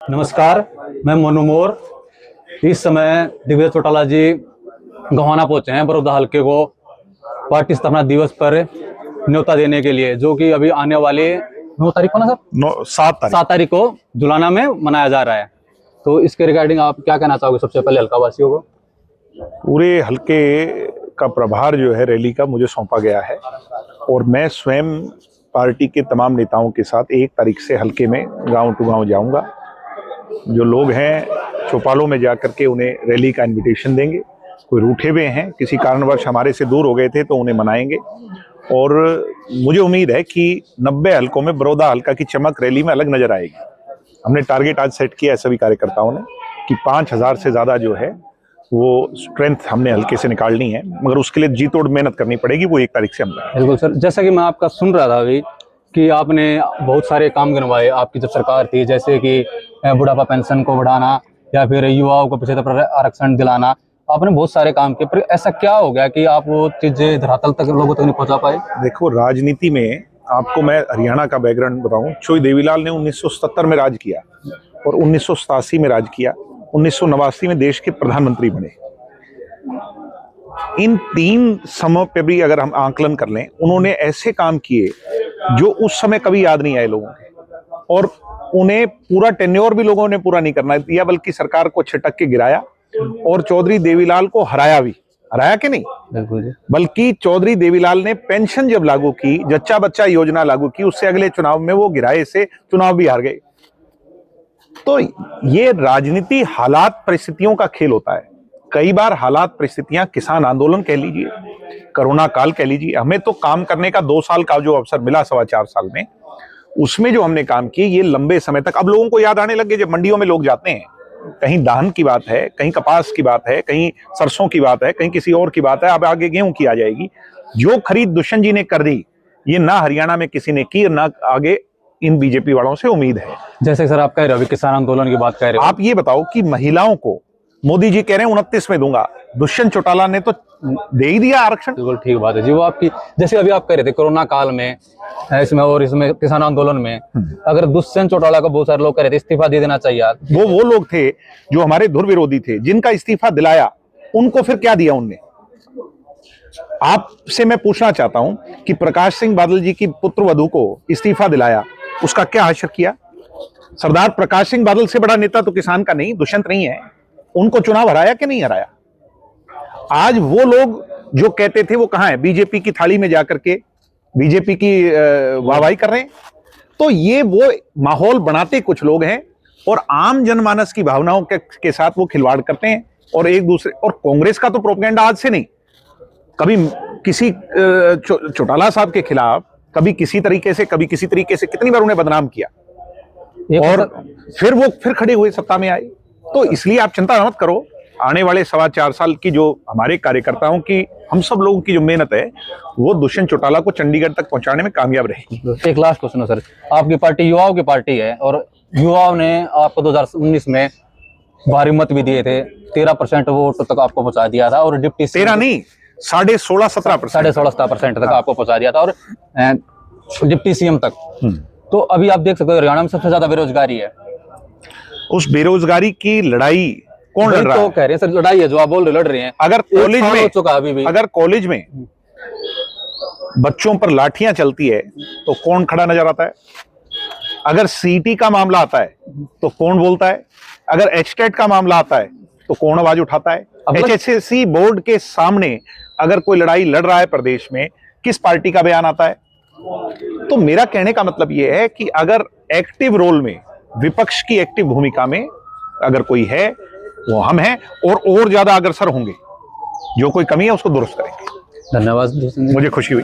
नमस्कार, मैं मनु मोर। इस समय दिग्विजय चौटाला जी गोहाना पहुंचे हैं बड़ौदा हल्के को पार्टी स्थापना दिवस पर न्योता देने के लिए, जो कि अभी आने वाले 9 तारीख को ना सर 7 तारीख को जुलाना में मनाया जा रहा है। तो इसके रिगार्डिंग आप क्या कहना चाहोगे सबसे पहले हल्का वासियों को? पूरे हल्के का प्रभार जो है रैली का मुझे सौंपा गया है और मैं स्वयं पार्टी के तमाम नेताओं के साथ 1 तारीख से हल्के में गांव टू गांव जाऊंगा। जो लोग हैं चौपालों में जाकर के उन्हें रैली का इनविटेशन देंगे। कोई रूठे हुए हैं, किसी कारणवश हमारे से दूर हो गए थे, तो उन्हें मनाएंगे। और मुझे उम्मीद है कि 90 हल्कों में बड़ौदा हल्का की चमक रैली में अलग नजर आएगी। हमने टारगेट आज सेट किया है सभी कार्यकर्ताओं ने कि 5000 से ज़्यादा जो है वो स्ट्रेंथ हमने हल्के से निकालनी है, मगर उसके लिए जी तोड़ मेहनत करनी पड़ेगी। वो 1 तारीख से हम बिल्कुल सर, जैसा कि मैं आपका सुन रहा था अभी कि आपने बहुत सारे काम गिनवाए आपकी जब सरकार थी, जैसे कि बुढ़ापा पेंशन को बढ़ाना या फिर युवाओं को पिछड़े पर आरक्षण दिलाना। आपने बहुत सारे काम किए, पर ऐसा क्या हो गया कि आप वो चीजें धरातल तक लोगों तक नहीं पहुंचा पाए? देखो, राजनीति में आपको मैं हरियाणा का बैकग्राउंड बताऊं। चोई देवीलाल ने 1977 में राज किया और 1987 में राज किया, 1989 में देश के प्रधानमंत्री बने। इन 3 समय पे भी अगर हम आकलन कर लें, उन्होंने ऐसे काम किए जो उस समय कभी याद नहीं आए लोगों के, और उन्हें पूरा टेन्योर भी लोगों ने पूरा नहीं करना दिया, बल्कि सरकार को छिटक के गिराया और चौधरी देवीलाल को हराया भी। हराया कि नहीं? बिल्कुल। बल्कि चौधरी देवीलाल ने पेंशन जब लागू की, जच्चा बच्चा योजना लागू की, उससे अगले चुनाव में वो गिराए से चुनाव भी हार गए। तो ये राजनीति हालात परिस्थितियों का खेल होता है। कई बार हालात परिस्थितियां, किसान आंदोलन कह लीजिए, कोरोना काल कह लीजिए, हमें तो काम करने का 2 साल का जो अवसर मिला 4.25 साल में, उसमें जो हमने काम किए ये लंबे समय तक अब लोगों को याद आने लगे। जब मंडियों में लोग जाते हैं, कहीं धान की बात है, कहीं कपास की बात है, कहीं सरसों की बात है, कहीं किसी और की बात है, अब आगे गेहूं की आ जाएगी। जो खरीद दुष्यंत जी ने कर दी, ये ना हरियाणा में किसी ने की और ना आगे इन बीजेपी वालों से उम्मीद है। जैसे सर आप कह रहे हो किसान आंदोलन की बात कह रहे हो, आप ये बताओ कि महिलाओं को मोदी जी कह रहे हैं 29 में दूंगा, दुष्यंत चौटाला ने तो दे ही दिया आरक्षण। बिल्कुल ठीक बात है जी। वो आपकी जैसे अभी आप कह रहे थे कोरोना काल में इसमें और इसमें किसान आंदोलन में, अगर दुष्यंत चौटाला को बहुत सारे लोग कह रहे थे इस्तीफा दे देना चाहिए, वो लोग थे जो हमारे धुर विरोधी थे, जिनका इस्तीफा दिलाया, उनको फिर क्या दिया उनने? आपसे मैं पूछना चाहता हूं कि प्रकाश सिंह बादल जी की पुत्र वधू को इस्तीफा दिलाया, उसका क्या हासिल किया? सरदार प्रकाश सिंह बादल से बड़ा नेता तो किसान का नहीं, दुष्यंत नहीं है। उनको चुनाव हराया कि नहीं हराया? आज वो लोग जो कहते थे वो कहां है? बीजेपी की थाली में जाकर के बीजेपी की वाहवाही कर रहे हैं। तो ये वो माहौल बनाते कुछ लोग हैं और आम जनमानस की भावनाओं के साथ वो खिलवाड़ करते हैं और एक दूसरे। और कांग्रेस का तो प्रोपेगेंडा आज से नहीं, कभी किसी चौटाला साहब के खिलाफ, कभी किसी तरीके से, कभी किसी तरीके से, कितनी बार उन्हें बदनाम किया और फिर खड़े हुए सत्ता में आए। तो इसलिए आप चिंता मत करो, आने वाले 4.25 साल की जो हमारे कार्यकर्ताओं की, हम सब लोगों की जो मेहनत है, वो दुष्यंत चौटाला को चंडीगढ़ तक पहुंचाने में कामयाब रहेगी। एक लास्ट क्वेश्चन है सर, आपकी पार्टी युवाओं की पार्टी है और युवाओं ने आपको 2019 में भारी मत भी दिए थे, 13% वोट तक आपको पहुंचा दिया था और डिप्टी 13 नहीं 16-17% 16.5% तक आपको पहुंचा दिया था और डिप्टी सीएम तक। तो अभी आप देख सकते हो हरियाणा में सबसे ज्यादा बेरोजगारी है। उस बेरोजगारी की लड़ाई कौन लड़ रहा है? तो कह रहे हैं सर लड़ाई है जो आप बोल रहे लड़ रहे हैं। अगर कॉलेज में हो चुका अभी भी, अगर कॉलेज में बच्चों पर लाठियां चलती है तो कौन खड़ा नजर आता है? अगर सीटी का मामला आता है तो कौन बोलता है? अगर एचटेट का मामला आता है तो कौन आवाज उठाता है? एचएससी बोर्ड के सामने अगर कोई लड़ाई लड़ रहा है प्रदेश में, किस पार्टी का बयान आता है? तो मेरा कहने का मतलब यह है कि अगर एक्टिव रोल में, विपक्ष की एक्टिव भूमिका में अगर कोई है, वो हम हैं और ज्यादा अग्रसर होंगे। जो कोई कमी है उसको दुरुस्त करेंगे। धन्यवाद, मुझे खुशी हुई।